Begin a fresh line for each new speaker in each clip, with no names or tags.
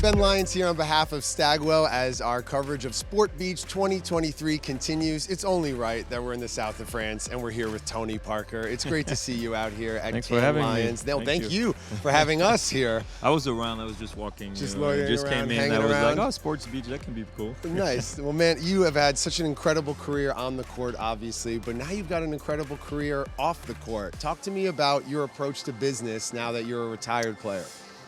Ben Lyons here on behalf of Stagwell as our coverage of Sport Beach 2023 continues. It's only right that we're in the south of France and we're here with Tony Parker. It's great to see you out here at
Thanks for having
Lyons.
me.
No, thank you for having us here.
I was around. I was just walking.
Just
loitering just
around,
came in.
hanging
I was
around.
like, oh, Sports Beach, that can be cool.
Nice. Well, man, you have had such an incredible career on the court, obviously, but now you've got an incredible career off the court. Talk to me about your approach to business now that you're a retired player.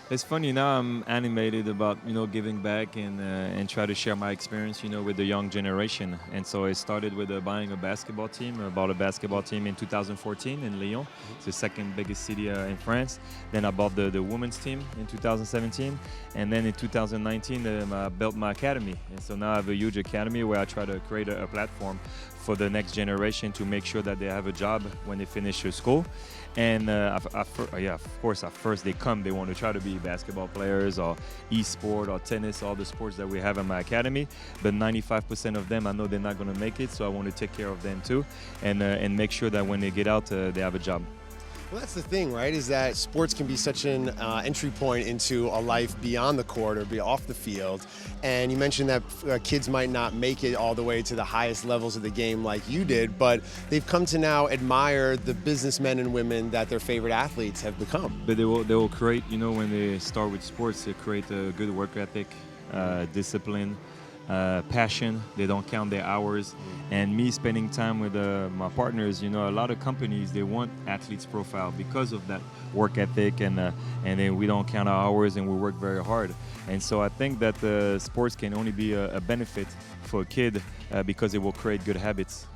It's funny now. I'm animated about giving back and try to share my experience with the young generation. And so I started with buying a basketball team. I bought a basketball team in 2014 in Lyons. It's the second biggest city in France. Then I bought the women's team in 2017, and then in 2019 I built my academy. And so now I have a huge academy where I try to create a platform for the next generation to make sure that they have a job when they finish school. And of course, at first they want to try to be basketball players or e-sport or tennis, all the sports that we have in my academy. But 95% of them, I know they're not going to make it, so I want to take care of them too, and make sure that when they get out, they have a job.
Well, that's the thing, right, is that sports can be such an entry point into a life beyond the court or be off the field. And you mentioned that kids might not make it all the way to the highest levels of the game like you did, but they've come to now admire the businessmen and women that their favorite athletes have become.
But they will create, when they start with sports, they create a good work ethic, discipline, passion. They don't count their hours. And me spending time with my partners, a lot of companies, they want athletes profile because of that work ethic, and then we don't count our hours and we work very hard. And so I think that sports can only be a benefit for a kid because it will create good habits.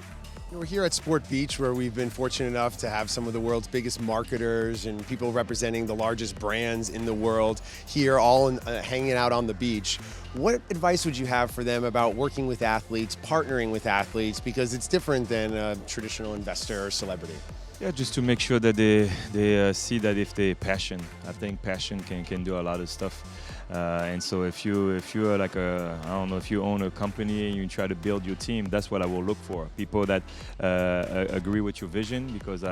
We're here at Sport Beach, where we've been fortunate enough to have some of the world's biggest marketers and people representing the largest brands in the world here, all hanging out on the beach. What advice would you have for them about working with athletes, partnering with athletes, because it's different than a traditional investor or celebrity?
Yeah, just to make sure that they see that if they passion, I think passion can do a lot of stuff. And so if you're like if you own a company and you try to build your team, that's what I will look for. People that agree with your vision, because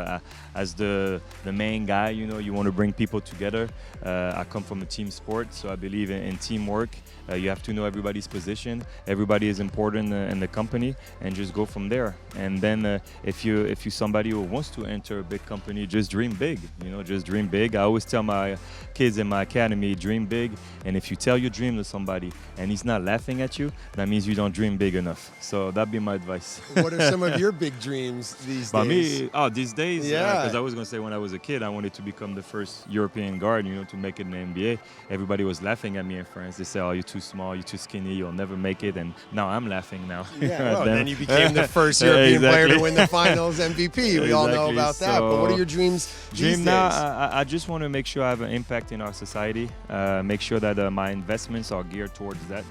as the main guy, you want to bring people together. I come from a team sport, so I believe in teamwork. You have to know everybody's position. Everybody is important in the company, and just go from there. And then if you somebody who wants to enter a big company, just dream big. Just dream big. I always tell my kids in my academy, dream big. And if you tell your dream to somebody and he's not laughing at you, that means you don't dream big enough. So that'd be my advice.
What are some of your big dreams these days?
These days,
yeah.
Because I was going to say when I was a kid, I wanted to become the first European guard, to make it in the NBA. Everybody was laughing at me in France. They said, oh, you're too small, you're too skinny, you'll never make it. And now I'm laughing now.
Yeah, well, then you became the first European player to win the finals MVP. We all know about that. But what are your dreams these days?
Now, I just want to make sure I have an impact in our society, make sure that my investments are geared towards that,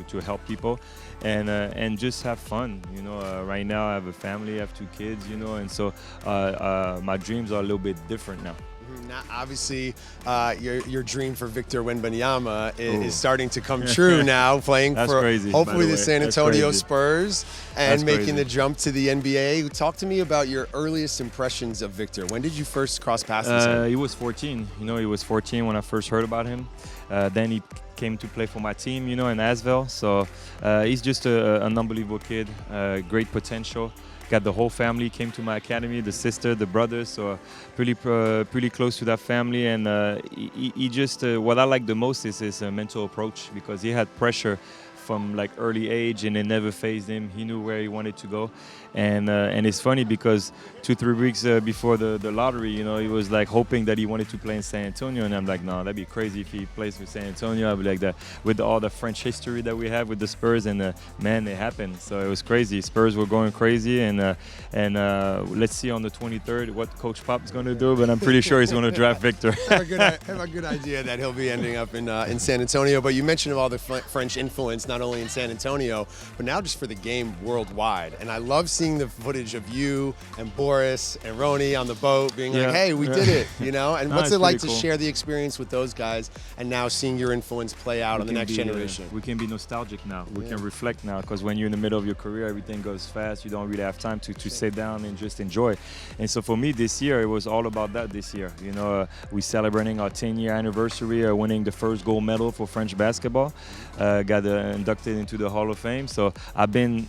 to help people, and just have fun. Right now I have a family, I have 2 kids, and so my dreams are a little bit different now.
Now, obviously, your dream for Victor Wembanyama is starting to come true now, playing for hopefully the San Antonio Spurs and making the jump to the NBA. Talk to me about your earliest impressions of Victor. When did you first cross paths with him?
He was 14. He was 14 when I first heard about him. Then he came to play for my team, in Asvel. So he's just an unbelievable kid, great potential. Got the whole family came to my academy, the sister, the brother, so pretty close to that family. And he just, what I like the most is his mental approach, because he had pressure from like early age, and it never fazed him. He knew where he wanted to go, and it's funny because 2-3 weeks before the lottery, he was like hoping that he wanted to play in San Antonio, and I'm like, no, that'd be crazy if he plays with San Antonio. I'd be like that with all the French history that we have with the Spurs, and man, it happened. So it was crazy. Spurs were going crazy, and let's see on the 23rd what Coach Pop is going to do, but I'm pretty sure he's going to draft Victor.
I have a good idea that he'll be ending up in San Antonio. But you mentioned all the French influence, not not only in San Antonio, but now just for the game worldwide. And I love seeing the footage of you and Boris and Roni on the boat being like, hey, we did it, you know? And what's it like to share the experience with those guys and now seeing your influence play out on the next generation?
We can be nostalgic now. We can reflect now, because when you're in the middle of your career, everything goes fast. You don't really have time to sit down and just enjoy. And so for me this year, it was all about that this year. You know, we celebrating our 10-year anniversary, winning the first gold medal for French basketball. Got inducted into the Hall of Fame. So I've been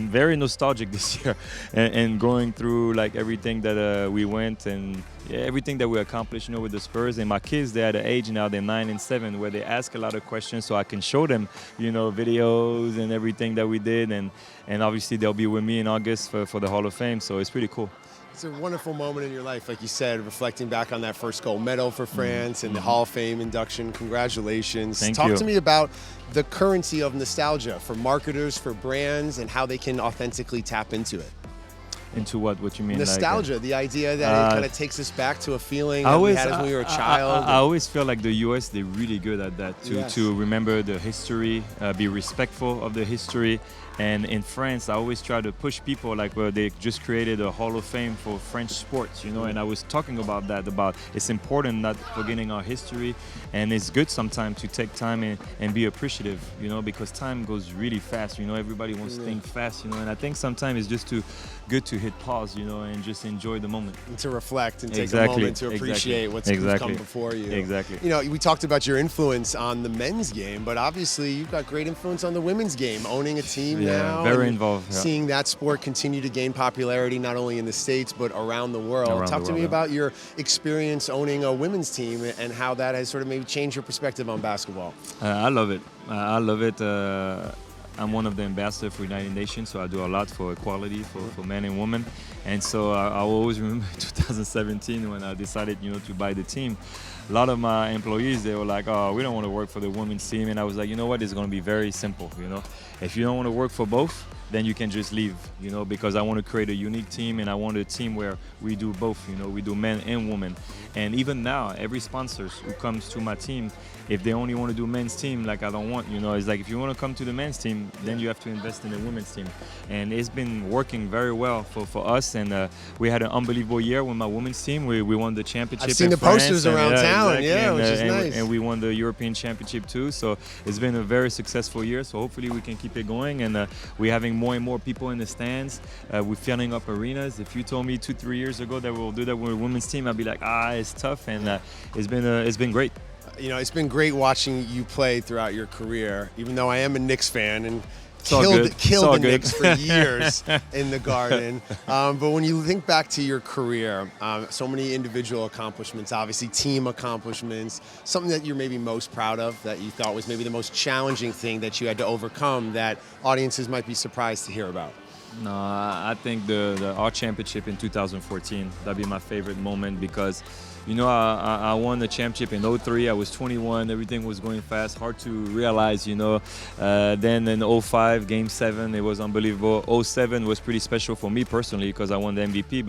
very nostalgic this year, and going through like everything that we went and everything that we accomplished, you know, with the Spurs. And my kids, they're at an age now, they're 9 and 7, where they ask a lot of questions, so I can show them, you know, videos and everything that we did. And obviously they'll be with me in August for the Hall of Fame. So it's pretty cool.
It's a wonderful moment in your life, like you said, reflecting back on that first gold medal for France and the Hall of Fame induction. Congratulations.
Thank you.
Talk to me about the currency of nostalgia for marketers, for brands, and how they can authentically tap into it.
Into what? What you mean?
Nostalgia,
like,
the idea that it kind of takes us back to a feeling that we had as when we were a child.
I always feel like the US, they're really good at that, to remember the history, be respectful of the history. And in France, I always try to push people, like where they just created a Hall of Fame for French sports, you know, and I was talking about that, about it's important not forgetting our history, and it's good sometimes to take time and be appreciative, you know, because time goes really fast, you know, everybody wants things fast, you know, and I think sometimes it's just good to hit pause, you know, and just enjoy the moment.
And to reflect and take a moment to appreciate what's come before you.
Exactly.
You know, we talked about your influence on the men's game, but obviously you've got great influence on the women's game, owning a team now.
Very involved.
Seeing that sport continue to gain popularity not only in the States, but around the world. Talk to me about your experience owning a women's team and how that has sort of maybe changed your perspective on basketball.
I love it. I love it. I'm one of the ambassadors for United Nations, so I do a lot for equality for men and women. And so I always remember 2017 when I decided, you know, to buy the team. A lot of my employees, they were like, oh, we don't want to work for the women's team. And I was like, you know what, it's going to be very simple, you know. If you don't want to work for both, then you can just leave, you know, because I want to create a unique team, and I want a team where we do both, you know, we do men and women. And even now, every sponsor who comes to my team, if they only want to do men's team, like I don't want, you know, it's like if you want to come to the men's team, then you have to invest in the women's team. And it's been working very well for us, and we had an unbelievable year with my women's team. We won the championship.
I've seen the posters around town, which is nice.
And we won the European Championship too, so it's been a very successful year, so hopefully we can keep it going, and we're having more and more people in the stands. We're filling up arenas. If you told me 2-3 years ago that we'll do that with a women's team, I'd be like, it's tough, and it's been great.
You know, it's been great watching you play throughout your career, even though I am a Knicks fan and killed the Knicks for years in the Garden. But when you think back to your career, so many individual accomplishments, obviously team accomplishments, something that you're maybe most proud of, that you thought was maybe the most challenging thing that you had to overcome that audiences might be surprised to hear about.
No, I think our championship in 2014, that'd be my favorite moment, because you know, I won the championship in 03. I was 21. Everything was going fast. Hard to realize, you know. Then in 05, Game 7, it was unbelievable. 07 was pretty special for me personally because I won the MVP.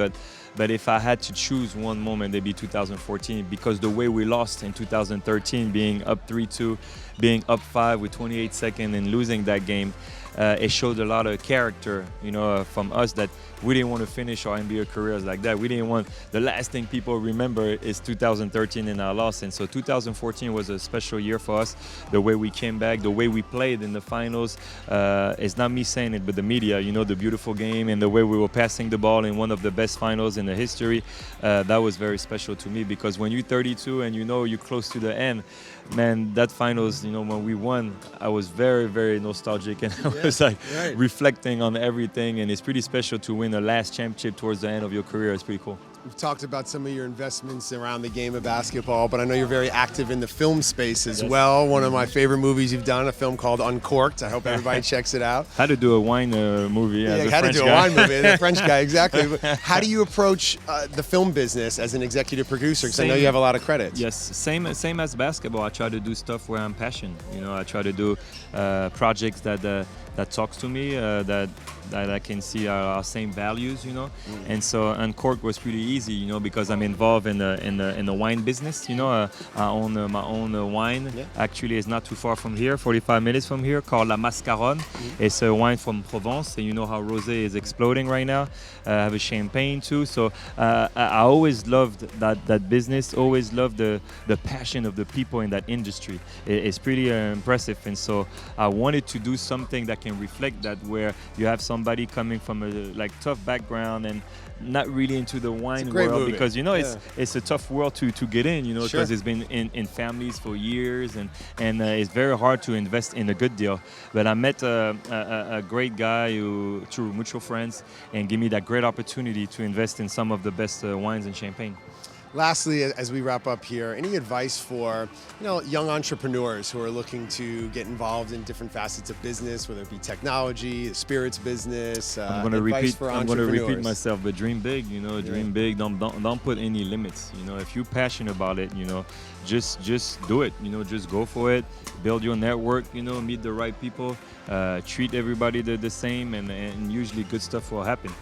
But if I had to choose one moment, it'd be 2014, because the way we lost in 2013, being up 3-2, being up 5 with 28 seconds and losing that game, it showed a lot of character, you know, from us, that we didn't want to finish our NBA careers like that. We didn't want the last thing people remember is 2013 and our loss. And so 2014 was a special year for us. The way we came back, the way we played in the finals. It's not me saying it, but the media, you know, the beautiful game and the way we were passing the ball in one of the best finals in the history. That was very special to me, because when you're 32 and you know you're close to the end, man, that finals, you know, when we won, I was very, very nostalgic, and I was like reflecting on everything, and it's pretty special to win the last championship towards the end of your career. It's pretty cool.
We've talked about some of your investments around the game of basketball, but I know you're very active in the film space as well. One of my favorite movies you've done, a film called Uncorked. I hope everybody checks it out.
Had to do a wine movie.
Yeah, had to do a wine movie. The French guy, exactly. But how do you approach the film business as an executive producer? Because I know you have a lot of credits.
Yes, same as basketball. I try to do stuff where I'm passionate. You know, I try to do projects that that talks to me, that I can see our same values, you know. And so on Cork was pretty easy, you know, because I'm involved in the wine business, you know. I own my own wine.
Yeah.
Actually, it's not too far from here, 45 minutes from here, called La Mascaronne. It's a wine from Provence, and you know how rosé is exploding right now. I have a champagne too, so I always loved that business. Always loved the passion of the people in that industry. It's pretty impressive, and so I wanted to do something that can reflect that, where you have somebody coming from a tough background and not really into the wine world,
movie.
because you know it's a tough world to get in, you know,
Sure.
because it's been in families for years, and it's very hard to invest in a good deal. But I met a great guy who, through mutual friends, and give me that great opportunity to invest in some of the best wines and champagne.
Lastly, as we wrap up here, any advice for young entrepreneurs who are looking to get involved in different facets of business, whether it be technology, spirits business?
I'm going to repeat myself, but dream big. You know, dream big. Don't put any limits. You know, if you're passionate about it, you know, just do it. You know, just go for it. Build your network. You know, meet the right people. Treat everybody the same, and usually good stuff will happen.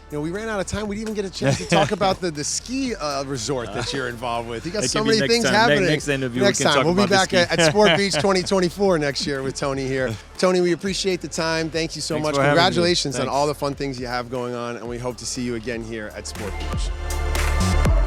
You know, we ran out of time. We didn't even get a chance to talk about the ski resort that you're involved with. You got so many things happening.
Next interview,
next time. We'll be back at Sport Beach 2024 next year with Tony here. Tony, we appreciate the time. Thank you so much. Congratulations on all the fun things you have going on, and we hope to see you again here at Sport Beach.